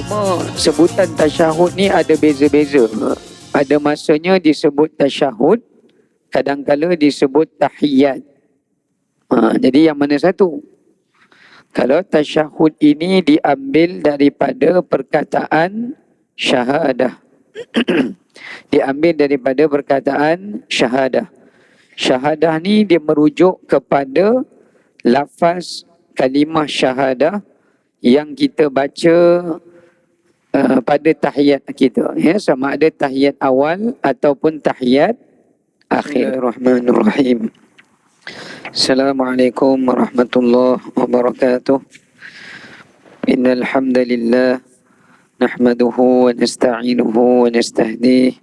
Cuma sebutan tasyahud ni ada beza-beza. Ada masanya disebut tasyahud, kadang-kala disebut tahiyat. Jadi yang mana satu? Kalau tasyahud ini diambil daripada perkataan syahadah. Diambil daripada perkataan syahadah. Syahadah ni dia merujuk kepada lafaz kalimah syahadah yang kita baca pada tahiyat kita, ya, sama ada tahiyat awal ataupun tahiyat akhir. Bismillahirrahmanirrahim. Assalamualaikum warahmatullahi wabarakatuh. Innal hamdalillah nahmaduhu wa nasta'inuhu wa nastahdihi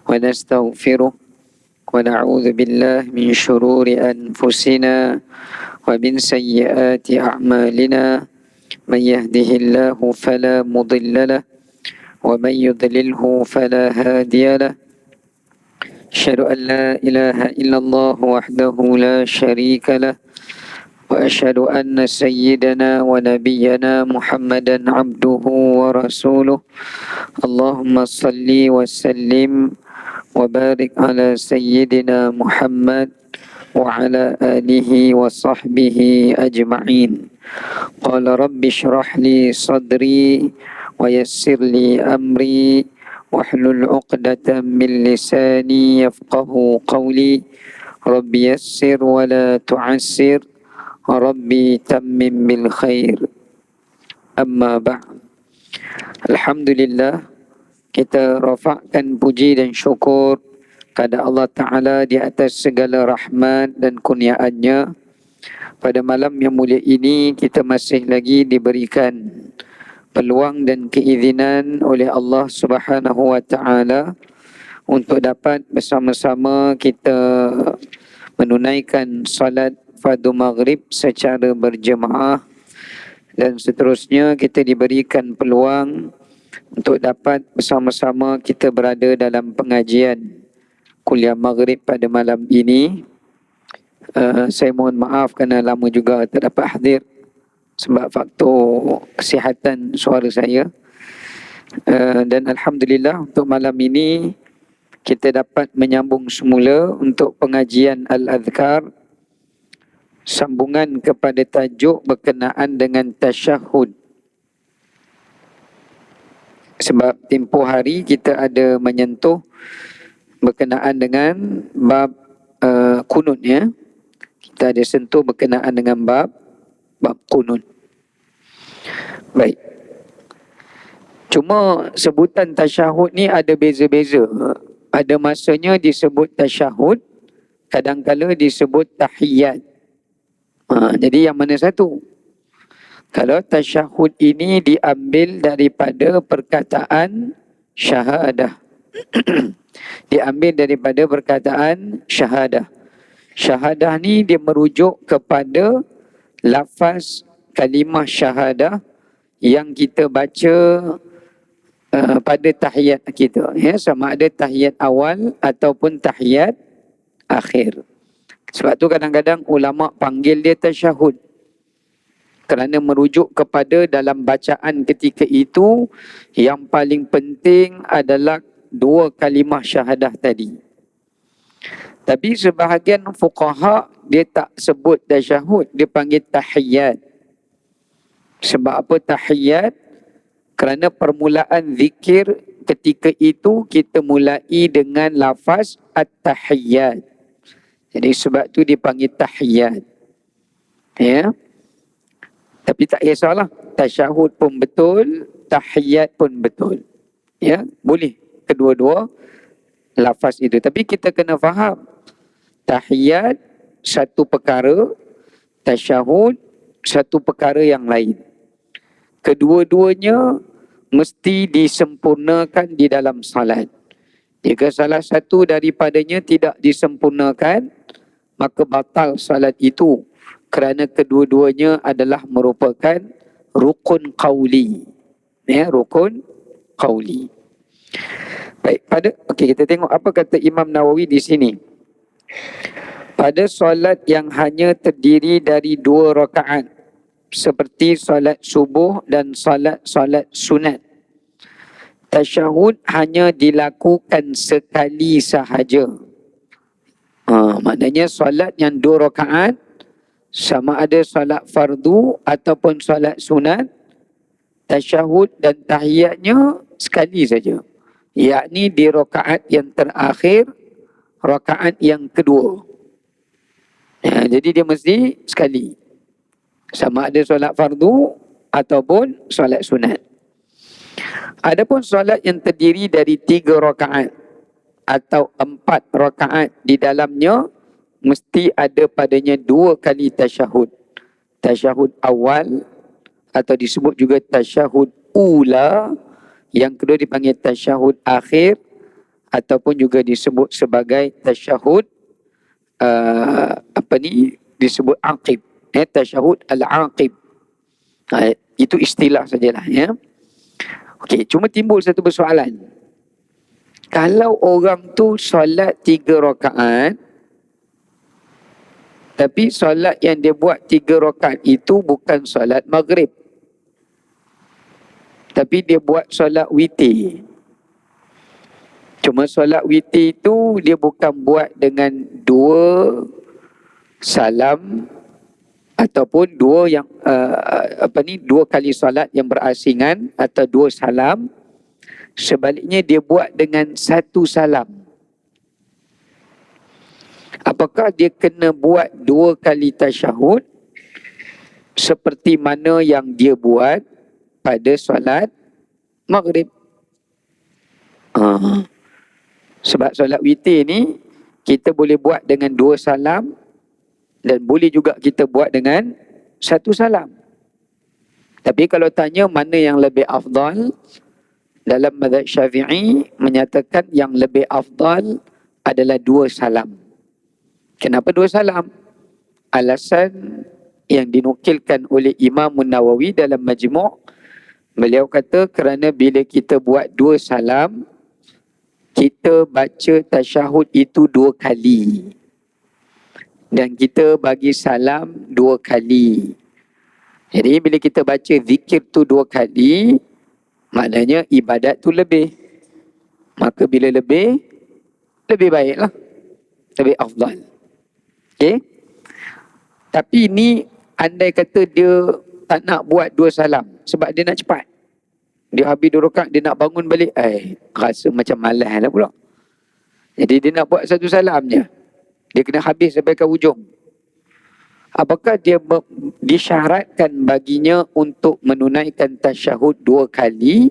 wa nastaghfiruh wa na'udzu billahi min shururi anfusina wa min sayyiati a'malina. من يهده الله فلا مضل له ومن يضلله فلا هادي له أشهد أن لا إله إلا الله وحده لا شريك له وأشهد أن سيدنا ونبينا محمدا عبده ورسوله اللهم صل وسلم وبارك على سيدنا محمد وعلى آله وصحبه أجمعين. قال رب اشرح لي صدري ويسر لي أمري واحلل عقدة من لساني يفقه قولي رب يسر ولا تعسر ربي تمم بالخير. أما بعد. Alhamdulillah, kita rafakkan puji dan syukur kepada Allah Ta'ala di atas segala rahmat dan kurniaannya. Pada malam yang mulia ini kita masih lagi diberikan peluang dan keizinan oleh Allah Subhanahu wa Ta'ala untuk dapat bersama-sama kita menunaikan salat fardu maghrib secara berjemaah, dan seterusnya kita diberikan peluang untuk dapat bersama-sama kita berada dalam pengajian kuliah maghrib pada malam ini. Saya mohon maaf kerana lama juga tak dapat hadir sebab faktor kesihatan suara saya. Dan Alhamdulillah untuk malam ini kita dapat menyambung semula untuk pengajian Al-Adhkar, sambungan kepada tajuk berkenaan dengan tasyahud. Sebab tempoh hari kita ada menyentuh berkenaan dengan bab kunut, ya. Kita ada sentuh berkenaan dengan bab kunut. Baik. Cuma sebutan tasyahud ni ada beza-beza. Ada masanya disebut tasyahud, kadang-kala disebut tahiyat. Jadi yang mana satu? Kalau tasyahud ini diambil daripada perkataan syahadah. Diambil daripada perkataan syahadah. Syahadah ni dia merujuk kepada lafaz kalimah syahadah yang kita baca pada tahiyat kita, ya, sama ada tahiyat awal ataupun tahiyat akhir. Sebab tu kadang-kadang ulama panggil dia tasyahud kerana merujuk kepada dalam bacaan ketika itu yang paling penting adalah dua kalimah syahadah tadi. Tapi sebahagian fuqaha dia tak sebut tasyahud, dia panggil tahiyat. Sebab apa tahiyat? Kerana permulaan zikir ketika itu kita mulai dengan lafaz at-tahiyyat. Jadi sebab tu dipanggil tahiyat. Ya. Tapi tak kisahlah, tasyahud pun betul, tahiyat pun betul. Ya, boleh kedua-dua lafaz itu. Tapi kita kena faham, tahiyat satu perkara, tasyahud satu perkara yang lain. Kedua-duanya mesti disempurnakan di dalam salat. Jika salah satu daripadanya tidak disempurnakan, maka batal salat itu, kerana kedua-duanya adalah merupakan rukun qauli. Ya, rukun qauli. Baik, kita tengok apa kata Imam Nawawi di sini. Pada solat yang hanya terdiri dari 2 rakaat, seperti solat subuh dan solat sunat, tasyahud hanya dilakukan sekali sahaja. Maknanya solat yang 2 rakaat, sama ada solat fardu ataupun solat sunat, tasyahud dan tahiyatnya sekali saja. Yakni di rakaat yang terakhir, rakaat yang kedua. Jadi dia mesti sekali. Sama ada solat fardu ataupun solat sunat. Adapun solat yang terdiri dari 3 rakaat atau 4 rakaat, di dalamnya mesti ada padanya 2 kali tasyahud. Tasyahud awal atau disebut juga tasyahud ula, yang kedua dipanggil tasyahud akhir ataupun juga disebut sebagai tasyahud disebut aqib. Tasyahud al-aqib. Itu istilah sajalah ya. Okey, cuma timbul satu persoalan. Kalau orang tu solat 3 rakaat, tapi solat yang dia buat 3 rakaat itu bukan solat maghrib, tapi dia buat solat witir. Cuma solat witir itu dia bukan buat dengan 2 salam ataupun 2 kali solat yang berasingan atau 2 salam. Sebaliknya dia buat dengan 1 salam. Apakah dia kena buat 2 kali tasyahud seperti mana yang dia buat pada solat maghrib? Sebab solat witir ni kita boleh buat dengan 2 salam dan boleh juga kita buat dengan 1 salam. Tapi kalau tanya mana yang lebih afdal, dalam mazhab Syafi'i menyatakan yang lebih afdal adalah 2 salam. Kenapa 2 salam? Alasan yang dinukilkan oleh Imam Nawawi dalam Majmu', beliau kata kerana bila kita buat 2 salam, kita baca tasyahud itu 2 kali. Dan kita bagi salam 2 kali. Jadi bila kita baca zikir tu 2 kali, maknanya ibadat tu lebih. Maka bila lebih baiklah. Lebih afdal. Okey? Tapi ini andai kata dia tak nak buat 2 salam sebab dia nak cepat. Dia habis 2 rakaat, dia nak bangun balik. Rasa macam malas lah pula. Jadi dia nak buat 1 salam je. Dia kena habis sampai ke ujung. Apakah dia disyaratkan baginya untuk menunaikan tasyahud 2 kali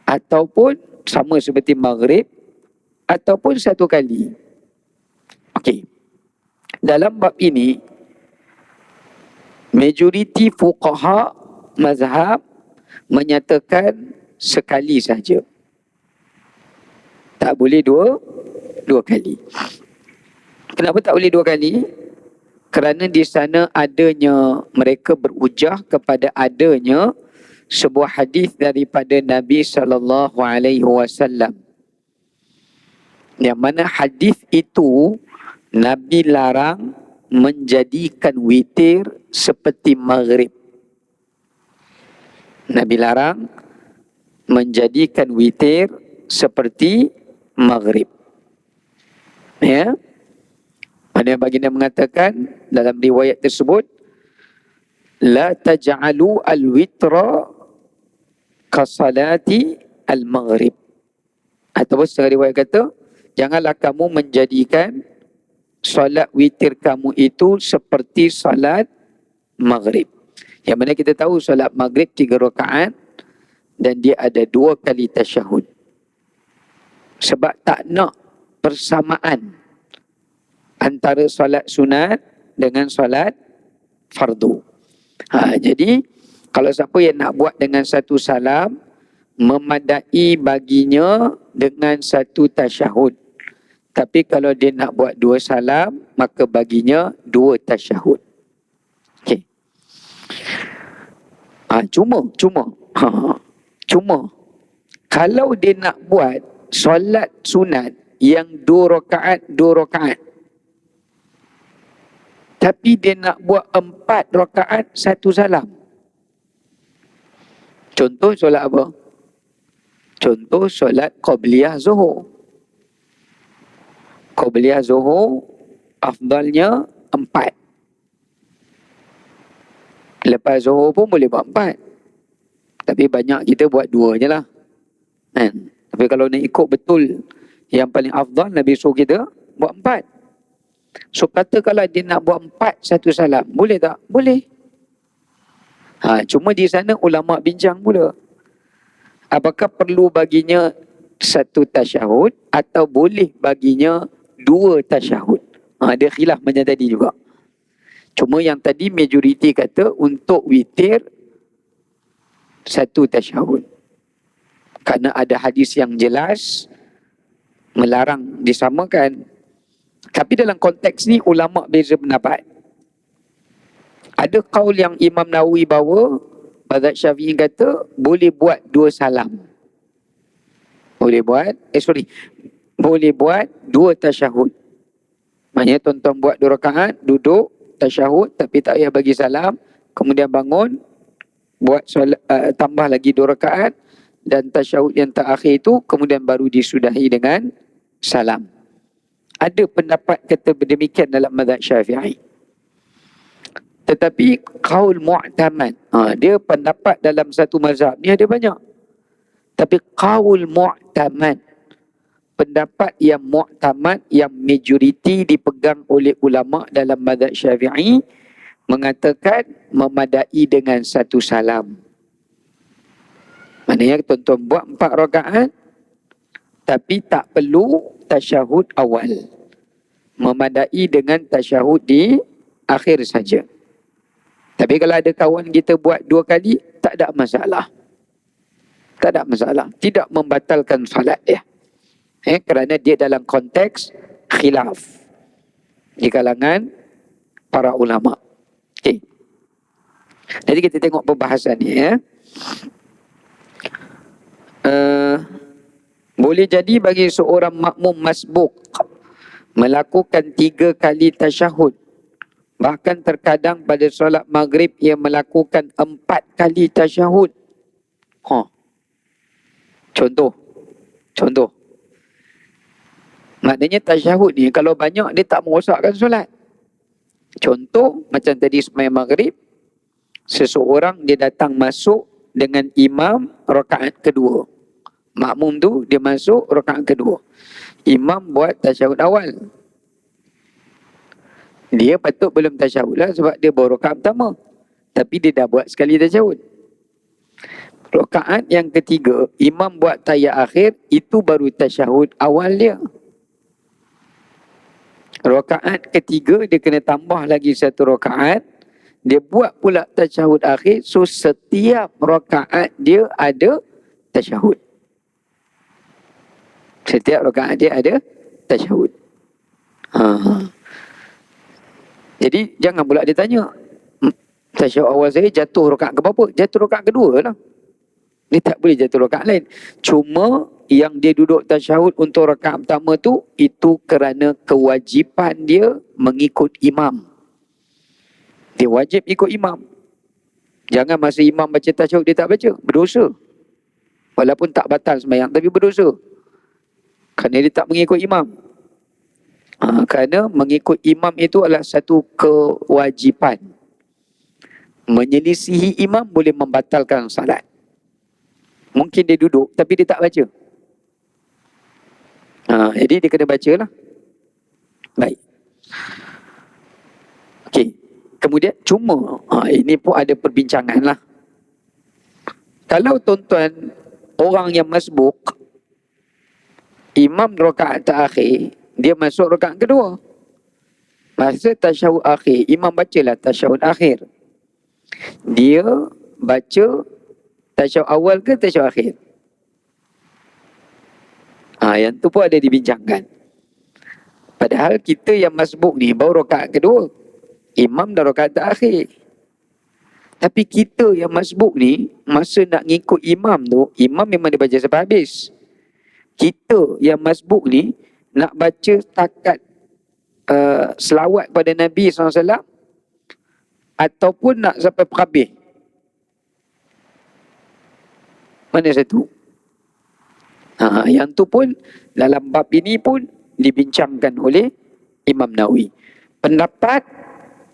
ataupun sama seperti maghrib ataupun 1 kali? Okey. Dalam bab ini majoriti fuqaha mazhab menyatakan sekali saja. Tak boleh dua kali. Kenapa tak boleh 2 kali? Kerana di sana adanya, mereka berujah kepada adanya sebuah hadis daripada Nabi SAW, yang mana hadis itu Nabi larang menjadikan witir seperti maghrib. Nabi larang menjadikan witir seperti maghrib. Ya. Mana baginda mengatakan dalam riwayat tersebut, la taj'alu al-witra kasalati al-maghrib. Ataupun setengah riwayat kata, janganlah kamu menjadikan solat witir kamu itu seperti solat maghrib. Yang mana kita tahu solat maghrib 3 rakaat dan dia ada 2 kali tasyahud. Sebab tak nak persamaan antara solat sunat dengan solat fardu. Jadi kalau siapa yang nak buat dengan 1 salam, memadai baginya dengan 1 tasyahud. Tapi kalau dia nak buat 2 salam, maka baginya 2 tasyahud. Okey. Cuma kalau dia nak buat solat sunat yang 2 rakaat, tapi dia nak buat 4 rakaat 1 salam. Contoh solat apa? Contoh solat Qabliyah Zuhur. Qabliyah Zuhur afdalnya 4. Lepas Zuhur pun boleh buat 4. Tapi banyak kita buat 2 je lah. Kan? Tapi kalau nak ikut betul, yang paling afdal Nabi suruh kita buat 4. So katakanlah dia nak buat 4 satu salam, boleh tak? Boleh. Cuma di sana ulama bincang pula. Apakah perlu baginya satu tasyahud atau boleh baginya 2 tasyahud? Ada khilaf macam tadi juga. Cuma yang tadi majoriti kata untuk witir 1 tasyahud. Kerana ada hadis yang jelas melarang disamakan. Tapi dalam konteks ni ulama beza pendapat. Ada kaul yang Imam Nawawi bawa, mazhab Syafi'i kata boleh buat 2 salam. Boleh buat buat 2 tasyahud. Maknanya tuan-tuan buat 2 rakaat, duduk tasyahud tapi tak payah bagi salam, kemudian bangun buat tambah lagi 2 rakaat dan tasyahud yang terakhir itu kemudian baru disudahi dengan salam. Ada pendapat kata demikian dalam mazhab Syafi'i. Tetapi qaul mu'tamad, dia pendapat dalam satu mazhab ni ada banyak. Tapi qaul mu'tamad, pendapat yang mu'tamad, yang majoriti dipegang oleh ulama dalam mazhab Syafi'i, mengatakan memadai dengan 1 salam. Maknanya tuan-tuan buat 4 rakaat tapi tak perlu tasyahud awal. Memadai dengan tasyahud di akhir saja. Tapi kalau ada kawan kita buat 2 kali, tak ada masalah. Tak ada masalah. Tidak membatalkan salat dia. Kerana dia dalam konteks khilaf di kalangan para ulama. Okay. Jadi kita tengok perbahasan ni. Boleh jadi bagi seorang makmum masbuk melakukan 3 kali tasyahud. Bahkan terkadang pada solat maghrib ia melakukan 4 kali tasyahud. Contoh. Maknanya tasyahud ni kalau banyak dia tak merosakkan solat. Contoh macam tadi sembahyang maghrib, seseorang dia datang masuk dengan imam rakaat kedua. Makmum tu dia masuk rakaat kedua. Imam buat tasyahud awal. Dia patut belum tasyahud lah sebab dia baru rakaat pertama. Tapi dia dah buat sekali tasyahud. Rakaat yang ketiga, imam buat tahiyat akhir, itu baru tasyahud awal dia. Rakaat ketiga dia kena tambah lagi 1 rakaat. Dia buat pula tasyahud akhir. So setiap rakaat dia ada tasyahud. Setiap rakaat dia ada tasyahud. Jadi jangan pula dia tanya, tasyahud awal saya jatuh rakaat ke berapa? Jatuh rakaat kedua lah. Dia tak boleh jatuh rakaat lain. Cuma yang dia duduk tasyahud untuk rakaat pertama tu, itu kerana kewajipan dia mengikut imam. Dia wajib ikut imam. Jangan masa imam baca tasyahud dia tak baca, berdosa. Walaupun tak batal sembahyang tapi berdosa. Kerana dia tak mengikut imam. Kerana mengikut imam itu adalah satu kewajipan. Menyelisihi imam boleh membatalkan salat. Mungkin dia duduk tapi dia tak baca. Jadi dia kena baca lah. Baik. Okey. Kemudian cuma ini pun ada perbincangan lah. Kalau tuan-tuan orang yang masbuk, imam rakaat terakhir, dia masuk rakaat kedua. Masa tasyahud akhir, imam bacalah tasyahud akhir. Dia baca tasyahud awal ke tasyahud akhir? Yang tu pun ada dibincangkan. Padahal kita yang masbuk ni baru rakaat kedua. Imam dah rakaat terakhir. Tapi kita yang masbuk ni, masa nak ngikut imam tu, imam memang dia baca sampai habis. Kita yang masbuk ni nak baca setakat selawat pada Nabi SAW ataupun nak sampai perhabis. Mana satu? Yang tu pun dalam bab ini pun dibincangkan oleh Imam Nawawi. Pendapat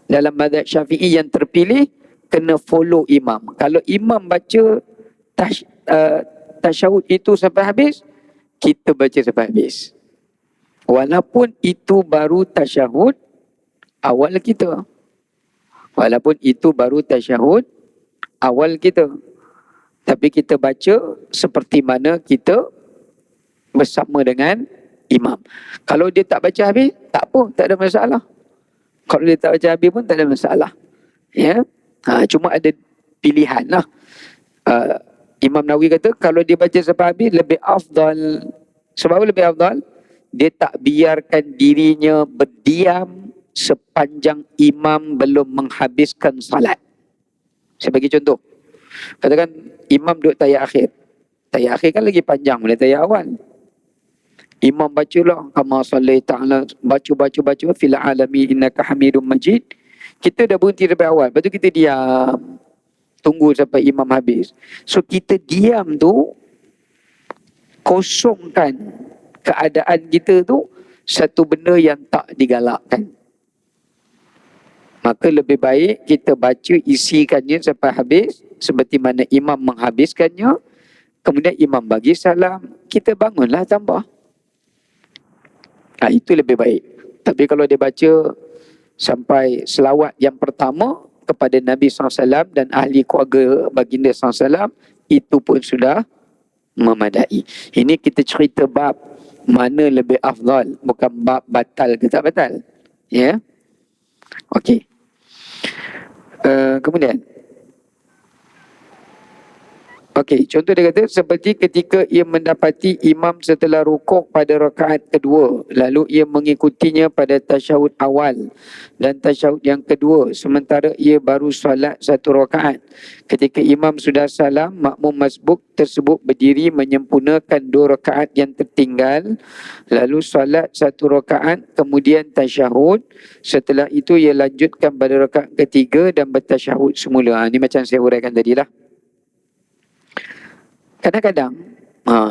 dalam mazhab Syafi'i yang terpilih kena follow imam. Kalau imam baca tasyahud itu sampai habis, kita baca sampai habis. Walaupun itu baru tasyahud awal kita. Walaupun itu baru tasyahud awal kita. Tapi kita baca seperti mana kita bersama dengan imam. Kalau dia tak baca habis, tak apa, tak ada masalah. Kalau dia tak baca habis pun tak ada masalah. Ya. Cuma ada pilihan lah. Imam Nawawi kata kalau dia baca sampai habis lebih afdal. Sebab apa lebih afdal? Dia tak biarkan dirinya berdiam sepanjang imam belum menghabiskan salat. Saya bagi contoh. Katakan imam duduk tayat akhir. Tayat akhir kan lagi panjang daripada tayat awal. Imam bacalah kama salli ta'ala, baca fil alami innaka hamidum majid. Kita dah berhenti sampai awal. Lepas tu kita diam. Tunggu sampai imam habis. So kita diam tu kosongkan keadaan kita tu satu benda yang tak digalakkan. Maka lebih baik kita baca isikannya sampai habis seperti mana imam menghabiskannya. Kemudian imam bagi salam, kita bangunlah tambah. Itu lebih baik. Tapi kalau dia baca sampai selawat yang pertama kepada Nabi SAW dan ahli keluarga baginda SAW, itu pun sudah memadai. Ini kita cerita bab mana lebih afdal, bukan bab batal ke tak batal. Ya. Okey. Kemudian contoh dia kata seperti ketika ia mendapati imam setelah rukuk pada rakaat kedua, lalu ia mengikutinya pada tasyahud awal dan tasyahud yang kedua, sementara ia baru solat satu rakaat. Ketika imam sudah salam, makmum masbuk tersebut berdiri menyempurnakan dua rakaat yang tertinggal, lalu solat satu rakaat, kemudian tasyahud. Setelah itu ia lanjutkan pada rakaat ketiga dan bertasyahud semula. Ini macam saya uraikan tadilah. Kadang-kadang,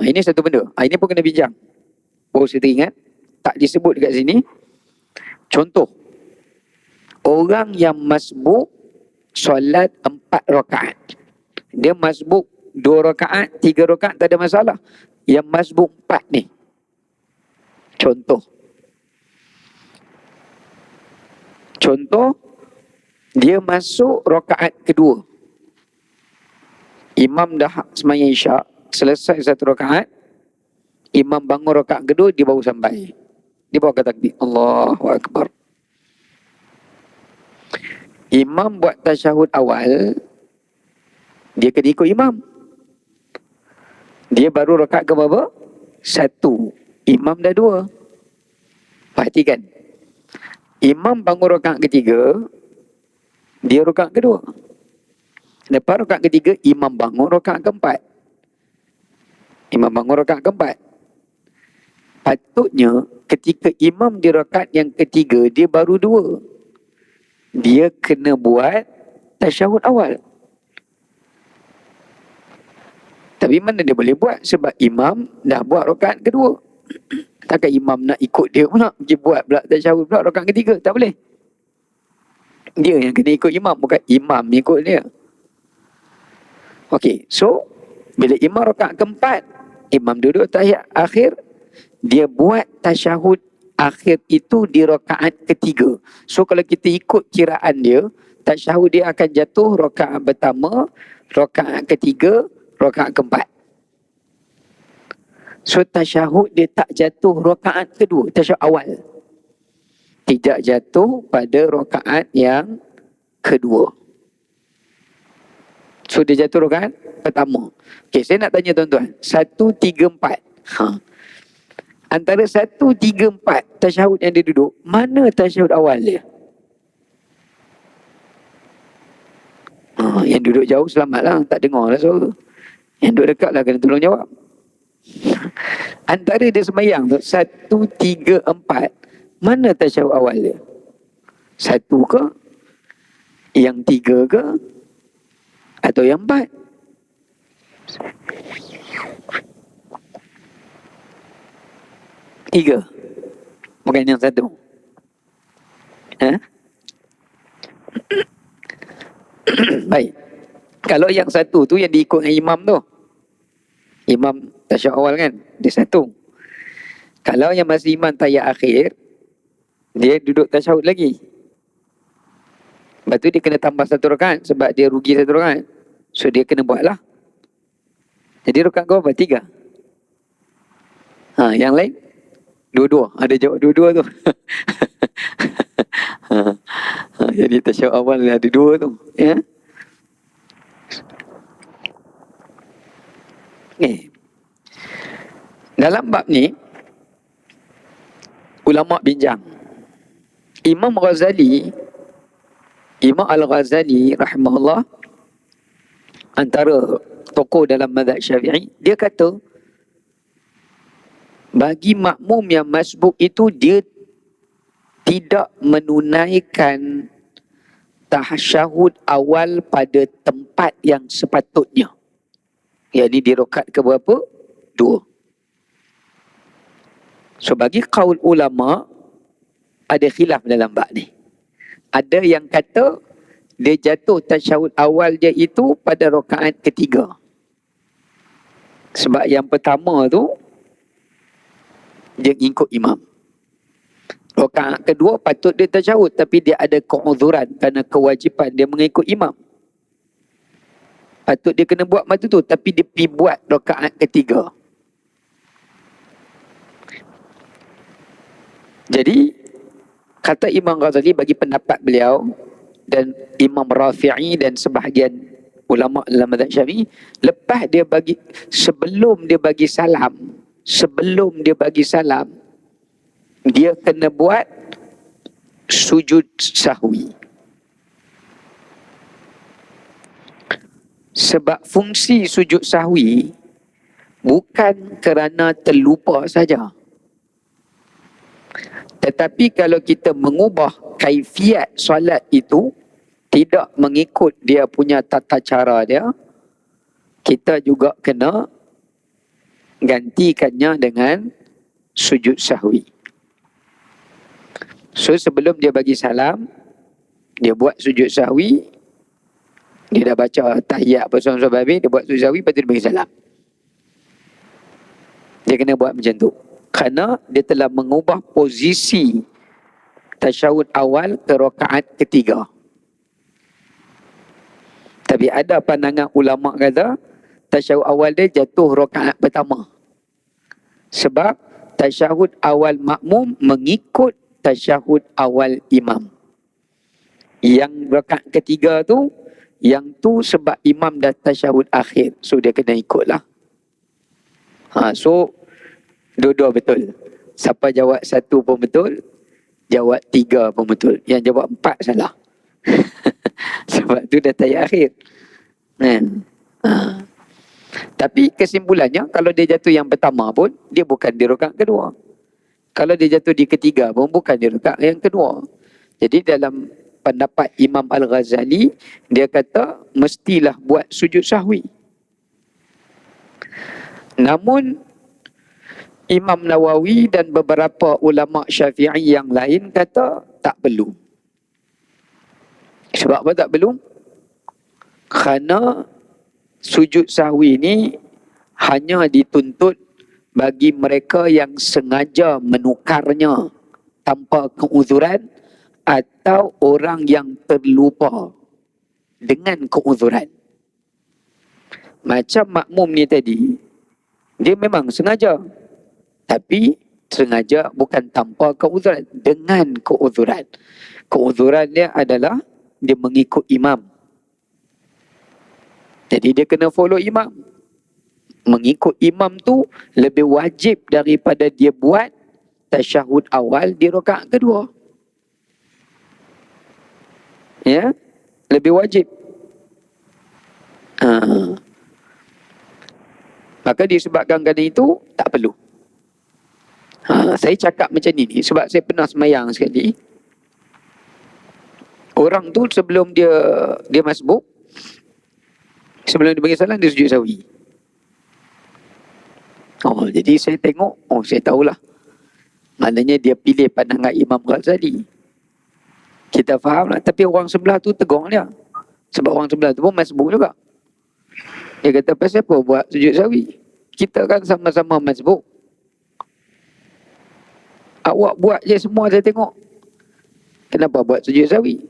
ini satu benda. Ini pun kena bincang. Baru saya teringat, tak disebut dekat sini. Contoh, orang yang masbuk solat 4 rakaat. Dia masbuk 2 rakaat, 3 rakaat, tak ada masalah. Yang masbuk 4 ni. Contoh, dia masuk rakaat kedua. Imam dah sembahyang isyak, selesai satu rakaat, imam bangun rakaat kedua, dia baru sampai. Dia baru kata takbir, Allahu Akbar. Imam buat tasyahud awal, dia kena ikut imam. Dia baru rakaat ke berapa? 1. Imam dah 2. Perhatikan. Imam bangun rakaat ketiga, dia rakaat kedua. Lepas rakaat ketiga, imam bangun rakaat keempat. Patutnya ketika imam di rakaat yang ketiga, dia baru 2. Dia kena buat tasyahud awal. Tapi mana dia boleh buat? Sebab imam dah buat rakaat kedua. Takkan imam nak ikut dia pula, dia buat pula tasyahud pula rakaat ketiga. Tak boleh. Dia yang kena ikut imam, bukan imam ikut dia. Okey, so bila imam rakaat keempat, imam duduk tahiyat akhir, dia buat tasyahud akhir itu di rakaat ketiga. So kalau kita ikut kiraan dia, tasyahud dia akan jatuh rakaat pertama, rakaat ketiga, rakaat keempat. So tasyahud dia tak jatuh rakaat kedua, tasyahud awal. Tidak jatuh pada rakaat yang kedua. So dia jatuh rakaat pertama. Okey, saya nak tanya tuan-tuan. 1, 3, 4. Antara 1, 3, 4 tasyahud yang dia duduk, mana tasyahud awal dia? Yang duduk jauh selamatlah, tak dengar lah suara. Yang duduk dekat lah kena tolong jawab. Antara dia sembahyang tu 1, 3, 4, mana tasyahud awal dia? 1 ke? Yang 3 ke? Atau yang 4? Tiga. Bukan yang satu. Ha? Baik. Kalau yang satu tu yang diikut dengan imam tu. Imam tasyahud awal kan? Dia satu. Kalau yang masih imam tayat akhir, dia duduk tasyahud lagi. Lepas tu dia kena tambah satu rakaat sebab dia rugi satu rakaat. So dia kena buat lah. Jadi rakaat kau berapa? 3. Yang lain? Dua-dua. Ada jawab dua-dua tu. Jadi tasyahud awal ada 2 tu. Ya. Dalam bab ni, ulama bincang. Imam Al-Ghazali rahimahullah, antara tokoh dalam mazhab Syafi'i, dia kata bagi makmum yang masbuk itu dia tidak menunaikan tasyahud awal pada tempat yang sepatutnya. Yang ini di rakaat ke berapa? 2. So bagi kaul ulama ada khilaf dalam bab ni. Ada yang kata dia jatuh tasyahud awal dia itu pada rakaat ketiga. Sebab yang pertama tu dia ikut imam. Rakaat kedua patut dia tasyahud tapi dia ada keudzuran kerana kewajipan dia mengikut imam. Patut dia kena buat masa tu tapi dia pergi buat rakaat ketiga. Jadi kata Imam Ghazali bagi pendapat beliau dan Imam Rafi'i dan sebahagian ulama dalam mazhab Syafi'i, lepas dia bagi, sebelum dia bagi salam, dia kena buat sujud sahwi. Sebab fungsi sujud sahwi bukan kerana terlupa saja. Tetapi kalau kita mengubah kaifiat solat itu, tidak mengikut dia punya tata cara dia, kita juga kena gantikannya dengan sujud sahwi. So sebelum dia bagi salam, dia buat sujud sahwi, dia dah baca tahiyat apa semua habis, dia buat sujud sahwi, lepas tu dia bagi salam. Dia kena buat macam tu. Kerana dia telah mengubah posisi tasyahud awal ke rakaat ketiga. Tapi ada pandangan ulama kata tasyahud awal dia jatuh rakaat pertama. Sebab tasyahud awal makmum mengikut tasyahud awal imam. Yang rakaat ketiga tu, yang tu sebab imam dah tasyahud akhir. So dia kena ikutlah. So dua-dua betul. Siapa jawab 1 pun betul, jawab 3 pun betul. Yang jawab 4 salah. Sebab tu dah tayat akhir. Tapi kesimpulannya, kalau dia jatuh yang pertama pun, dia bukan di rakaat kedua. Kalau dia jatuh di ketiga pun, bukan di rakaat yang kedua. Jadi dalam pendapat Imam Al-Ghazali, dia kata mestilah buat sujud sahwi. Namun Imam Nawawi dan beberapa ulama Syafi'i yang lain kata tak perlu. Sebab apa tak perlu? Kerana sujud sahwi ni hanya dituntut bagi mereka yang sengaja menukarnya tanpa keuzuran atau orang yang terlupa dengan keuzuran. Macam makmum ni tadi, dia memang sengaja. Tapi sengaja bukan tanpa keuzuran, dengan keuzuran. Keuzuran dia adalah dia mengikut imam. Jadi dia kena follow imam. Mengikut imam tu lebih wajib daripada dia buat tasyahud awal di rakaat kedua. Ya, lebih wajib. Maka disebabkan kerana itu tak perlu. Saya cakap macam ni sebab saya pernah semayang sekali. Orang tu sebelum dia masbuk, sebelum dia bagi salam, dia sujud sahwi. Jadi saya tengok, saya tahulah. Maknanya dia pilih pandangan Imam Ghazali. Kita faham lah. Tapi orang sebelah tu tegur dia. Sebab orang sebelah tu pun masbuk juga. Dia kata, pasal apa buat sujud sawi? Kita kan sama-sama masbuk. Awak buat je semua saya tengok. Kenapa buat sujud sawi?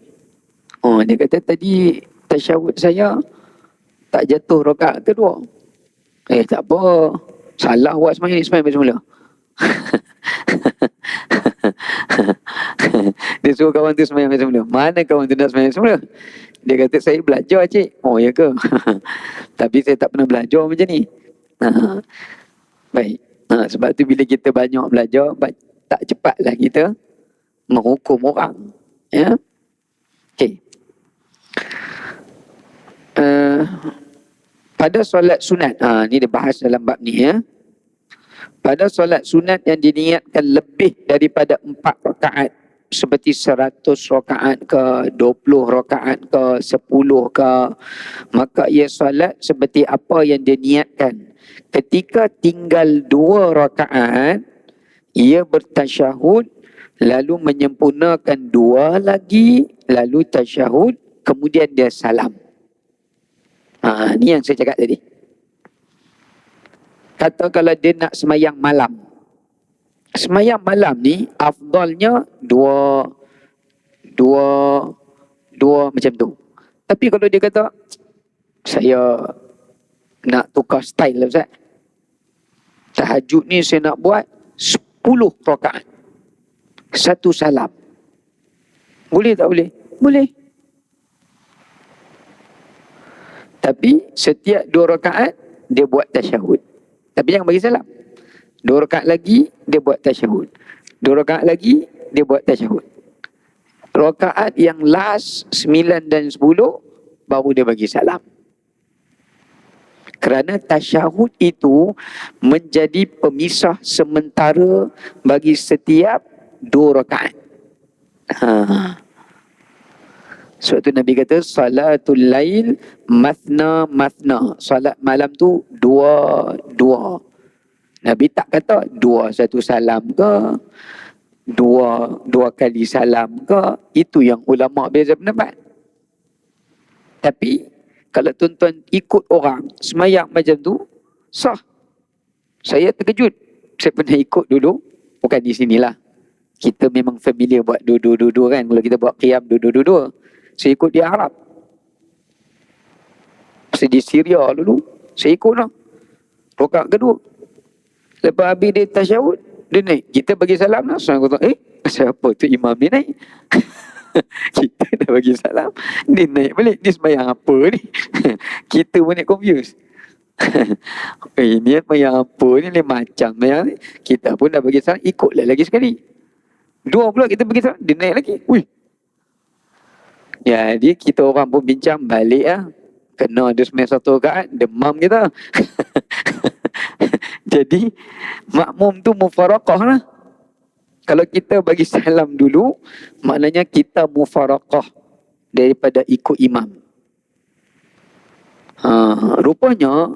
Oh, dia kata tadi tasyahud saya tak jatuh rakaat kedua. Tak apa. Salah buat semayang ni, semayang semula. Dia suruh kawan tu semayang semula. Mana kawan tu nak semayang semula? Dia kata, saya belajar cik. Oh ya ke? Tapi saya tak pernah belajar macam ni. Baik. Sebab tu bila kita banyak belajar, tak cepatlah kita menghukum orang. Ya. Okey. Pada solat sunat, ni dia bahas dalam bab ni ya. Pada solat sunat yang diniatkan lebih daripada 4 rakaat, seperti 100 rakaat ke, 20 rakaat ke, 10 ke, maka ia solat seperti apa yang dia niatkan. Ketika tinggal 2 rakaat, ia bertasyahud, lalu menyempurnakan 2 lagi, lalu tasyahud, kemudian dia salam. Ni yang saya cakap tadi. Kata kalau dia nak semayang malam. Semayang malam ni afdalnya dua macam tu. Tapi kalau dia kata, saya nak tukar style lah Ustaz. Tahajud ni saya nak buat 10 rakaat. 1 salam. Boleh tak boleh? Boleh. Tapi setiap 2 rakaat dia buat tasyahud. Tapi jangan bagi salam. 2 rakaat lagi dia buat tasyahud. 2 rakaat lagi dia buat tasyahud. Rakaat yang last 9 dan 10 baru dia bagi salam. Kerana tasyahud itu menjadi pemisah sementara bagi setiap 2 rakaat. Sebab tu Nabi kata salatul lail mathna mathna. Salat malam tu 2 Nabi tak kata 2 1 salam ke, 2 kali salam ke. Itu yang ulama beza pendapat. Tapi kalau tuan-tuan ikut orang semayang macam tu, sah. Saya terkejut. Saya pernah ikut dulu, bukan di sinilah. Kita memang familiar buat dua-dua kan. Kalau kita buat qiyam dua-dua. Saya ikut di Arab. Saya di Syria dulu. Saya ikut lah. Rakaat kedua. Lepas habis dia tasyahud, dia naik. Kita bagi salam lah. So, aku tahu, siapa tu imam ni naik? Kita dah bagi salam. Dia naik balik. Dia sembahyang apa ni? Kita pun nak confuse. Ini sembahyang apa ni? Lain macam sembahyang ni. Kita pun dah bagi salam. Ikutlah lagi sekali. 2 pula kita bagi salam. Dia naik lagi. Wih. Jadi kita orang pun bincang balik lah. Kena dia sembahyang 1 rakaat, demam kita. Jadi makmum tu mufaraqah lah. Kalau kita bagi salam dulu, maknanya kita mufaraqah daripada ikut imam. Rupanya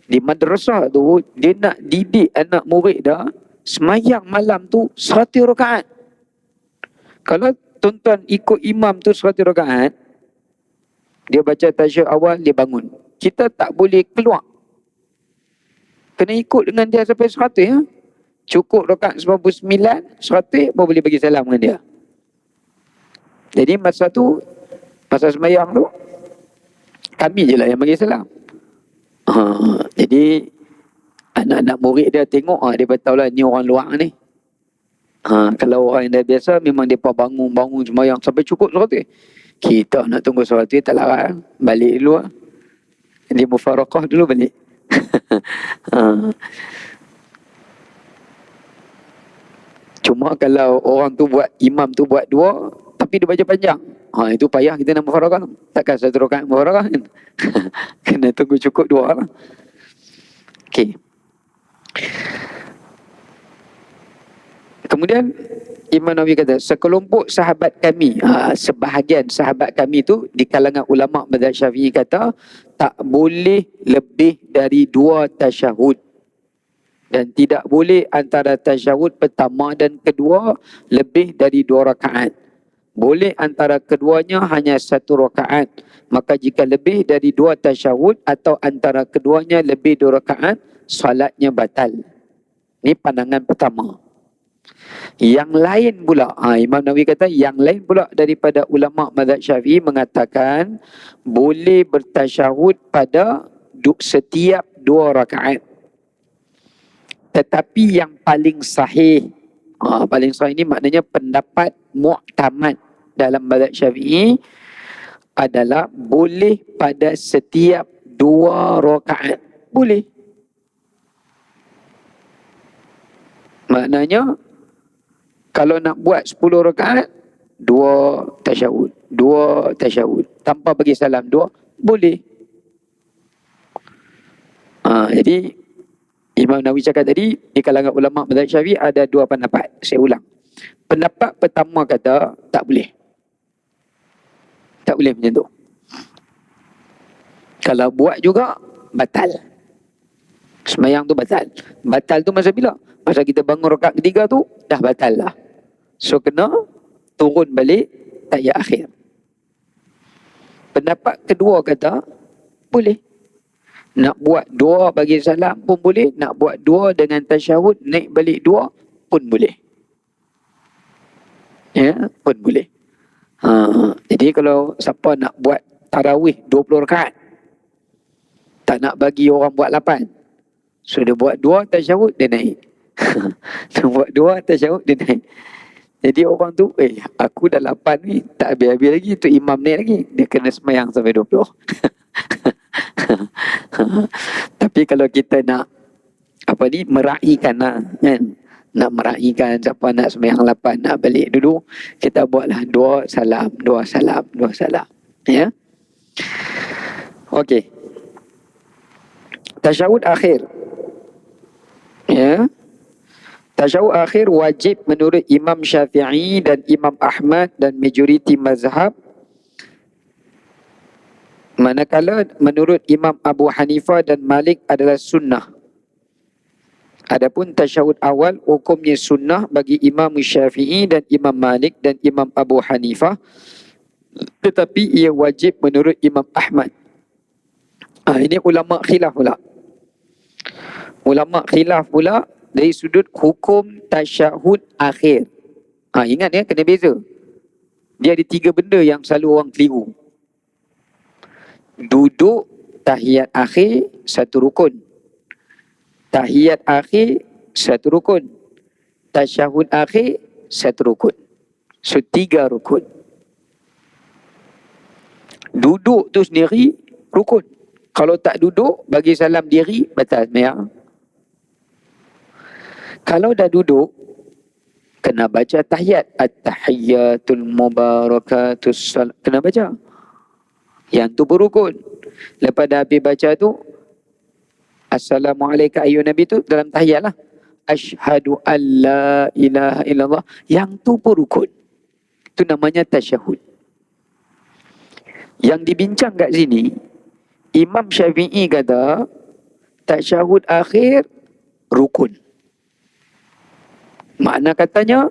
di madrasah tu dia nak didik anak murid dah semayang malam tu 100 rakaat. Kalau tuan-tuan ikut imam tu 100 rakaat, dia baca tasyahud awal, dia bangun. Kita tak boleh keluar. Kena ikut dengan dia sampai 100 ya. Cukup rakaat 99, 100 baru boleh bagi salam dengan dia. Jadi masa semayang tu, kami je lah yang bagi salam. Jadi anak-anak murid dia tengok, dia beritahu lah ni orang luar ni. Kalau orang yang dah biasa, memang dia bangun semayang sampai cukup 100. Kita nak tunggu 100 tak larat. Balik dulu lah. Dia mufaraqah dulu balik. Cuma kalau orang tu imam tu buat 2, tapi dia baca panjang. Itu payah kita nak mufaraqah. Takkan 1 rakaat mufaraqah kan. Kena tunggu cukup 2 lah. Okey. Kemudian Imam Nawawi kata, sekelompok sahabat kami, sebahagian sahabat kami tu di kalangan ulama mazhab Syafi'i kata tak boleh lebih dari 2 tasyahud. Dan tidak boleh antara tasyahud pertama dan kedua lebih dari 2 rakaat. Boleh antara keduanya hanya 1 rakaat. Maka jika lebih dari 2 tasyahud atau antara keduanya lebih 2 rakaat, solatnya batal. Ini pandangan pertama. Yang lain pula, Imam Nawawi kata yang lain pula daripada ulama mazhab Syafi'i mengatakan boleh bertasyahud pada setiap 2 rakaat. Tetapi yang paling sahih, paling sahih ini maknanya pendapat mu'tamad dalam mazhab Syafi'i adalah boleh pada setiap 2 rakaat. Boleh. Maknanya kalau nak buat 10 rakaat, 2 tasyahud, 2 tasyahud tanpa bagi salam, 2 boleh. Jadi Imam Nawawi cakap tadi, di kalangan ulama mazhab Syafi'i ada 2 pendapat. Saya ulang. Pendapat pertama kata tak boleh. Tak boleh macam tu. Kalau buat juga batal. Semayang tu batal. Batal tu masa bila? Masa kita bangun rakaat ketiga tu dah batal lah. So kena turun balik tahiyat akhir. Pendapat kedua kata boleh. Nak buat 2 bagi salam pun boleh. Nak buat 2 dengan tasyahud naik balik 2 pun boleh. Ya, pun boleh. Jadi kalau siapa nak buat tarawih 20 rakaat, tak nak bagi orang buat 8. So dia buat 2 tasyahud dia naik. Dia buat 2 tasyahud dia naik. Jadi orang tu, aku dah 8 ni, tak habis-habis lagi, tu imam naik lagi. Dia kena semayang sampai 20. Tapi kalau kita nak meraihkan lah, kan? Nak meraihkan siapa nak semayang 8 nak balik dulu, kita buatlah 2 salam, 2 salam, 2 salam. Ya. Okey. Tasyahud akhir. Ya. Tasyahud akhir wajib menurut Imam Syafi'i dan Imam Ahmad dan majoriti mazhab. Manakala menurut Imam Abu Hanifah dan Malik adalah sunnah. Adapun tasyahud awal hukumnya sunnah bagi Imam Syafi'i dan Imam Malik dan Imam Abu Hanifah, tetapi ia wajib menurut Imam Ahmad. Ini ulama khilaf pula. Ulama khilaf pula dari sudut hukum tasyahud akhir. Ingat ya, kena beza. Dia ada 3 benda yang selalu orang keliru. Duduk tahiyat akhir 1 rukun. Tahiyat akhir 1 rukun. Tasyahud akhir 1 rukun. So 3 rukun. Duduk tu sendiri rukun. Kalau tak duduk bagi salam diri batal sembahyang. Kalau dah duduk kena baca tahiyat. At-tahiyyatul mubarakatus salam. Kena baca. Yang tu berukun. Lepas dah habis baca tu, Assalamualaikum ayyuhan Nabi tu dalam tahiyat lah. Asyhadu an la ilaha illallah. Yang tu pun rukun. Itu namanya tasyahud. Yang dibincang kat sini, Imam Syafi'i kata tasyahud akhir rukun. Makna katanya,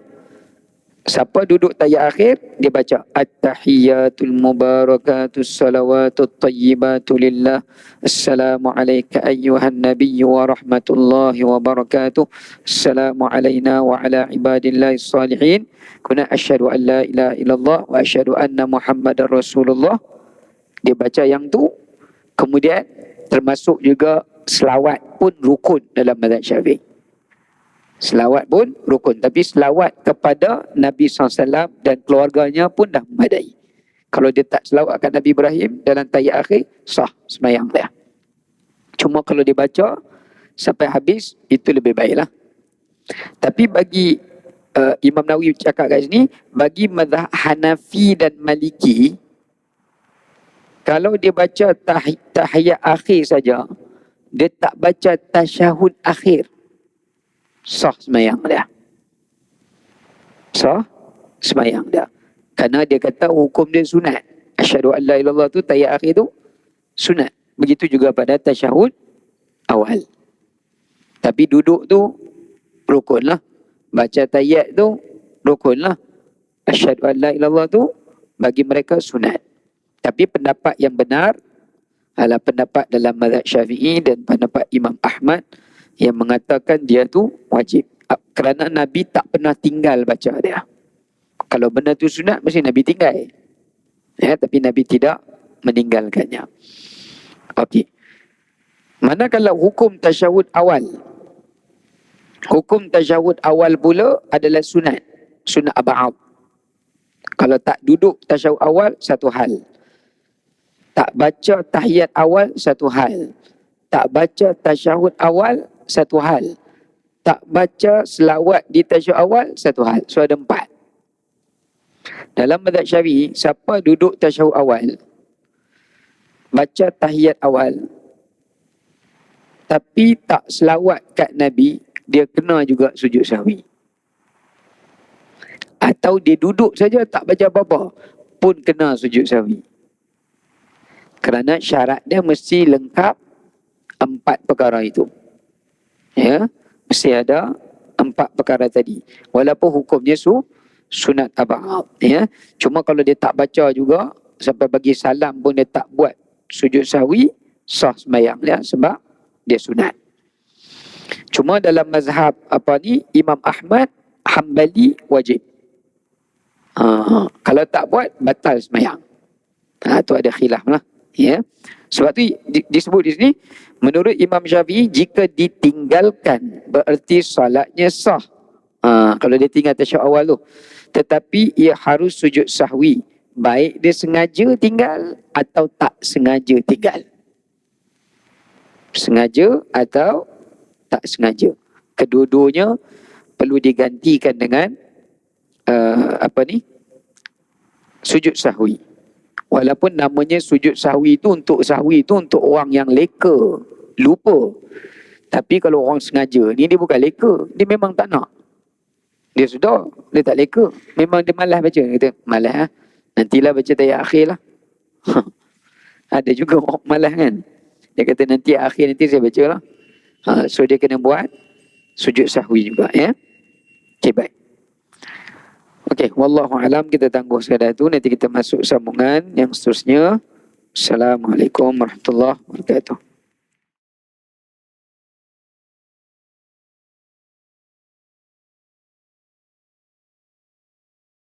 siapa duduk tahiyat akhir, dia baca At-tahiyyatul mubarakatus salawatut tayyibatu lillah. Assalamualaikum ayyuhan nabiyyu wa rahmatullahi wa barakatuh. Assalamu alayna wa ala ibadillahi salihin. Kuna asyhadu an la ilaha illallah wa asyhadu anna muhammadar rasulullah. Dia baca yang tu. Kemudian termasuk juga selawat pun rukun dalam mazhab Syafi'i. Selawat pun rukun. Tapi selawat kepada Nabi SAW dan keluarganya pun dah memadai. Kalau dia tak selawat kat Nabi Ibrahim dalam tahiyat akhir, sah semayang dia. Cuma kalau dia baca sampai habis, itu lebih baiklah. Tapi bagi Imam Nawawi cakap kat sini, bagi mazhab Hanafi dan Maliki, kalau dia baca tahiyat akhir saja, dia tak baca tasyahud akhir, sah semayang dia. Sah semayang dia. Kerana dia kata hukum dia sunat. Asyhadu an la ilaha illallah tu tahiyat akhir tu sunat. Begitu juga pada tasyahud awal. Tapi duduk tu rukun lah. Baca tahiyat tu rukun lah. Asyhadu an la ilallah tu bagi mereka sunat. Tapi pendapat yang benar adalah pendapat dalam mazhab Syafi'i dan pendapat Imam Ahmad yang mengatakan dia tu wajib. Kerana Nabi tak pernah tinggal baca dia. Kalau benda tu sunat mesti Nabi tinggal. Ya, tapi Nabi tidak meninggalkannya. Okey. Manakala hukum tasyahud awal. Hukum tasyahud awal pula adalah sunat. Sunat ab'ad. Kalau tak duduk tasyahud awal, satu hal. Tak baca tahiyat awal, satu hal. Tak baca tasyahud awal, satu hal. Tak baca selawat di tasyahud awal, satu hal. So ada 4. Dalam mazhab Syafi'i, siapa duduk tasyahud awal, baca tahiyat awal, tapi tak selawat kat Nabi, dia kena juga sujud sahwi. Atau dia duduk saja tak baca apa-apa, pun kena sujud sahwi. Kerana syarat dia mesti lengkap 4 perkara itu. Ya, mesti ada 4 perkara tadi. Walaupun hukumnya sunat ab'ad. Ya, cuma kalau dia tak baca juga sampai bagi salam pun dia tak buat sujud sahwi, sah sembahyang dia sebab dia sunat. Cuma dalam mazhab Imam Ahmad, Hambali wajib. Kalau tak buat batal sembahyang. Tu ada khilaf lah. Ya. Sebab tu disebut di sini, menurut Imam Syafi'i, jika ditinggalkan bererti solatnya sah. Kalau dia tinggal tasyahud awal tu. Tetapi ia harus sujud sahwi. Baik dia sengaja tinggal atau tak sengaja tinggal. Sengaja atau tak sengaja. Kedua-duanya perlu digantikan dengan sujud sahwi. Walaupun namanya sujud sahwi itu untuk orang yang leka, lupa. Tapi kalau orang sengaja, ni dia bukan leka, dia memang tak nak. Dia tak leka. Memang dia malas baca. Dia kata, malas lah. Nantilah baca tahiyat akhir lah. Ada juga orang malas kan. Dia kata nanti akhir nanti saya baca lah. So dia kena buat sujud sahwi juga ya. Okay, baik. Okey, wallahu alam, kita tangguh sekadar tu, nanti kita masuk sambungan yang seterusnya. Assalamualaikum warahmatullahi wabarakatuh.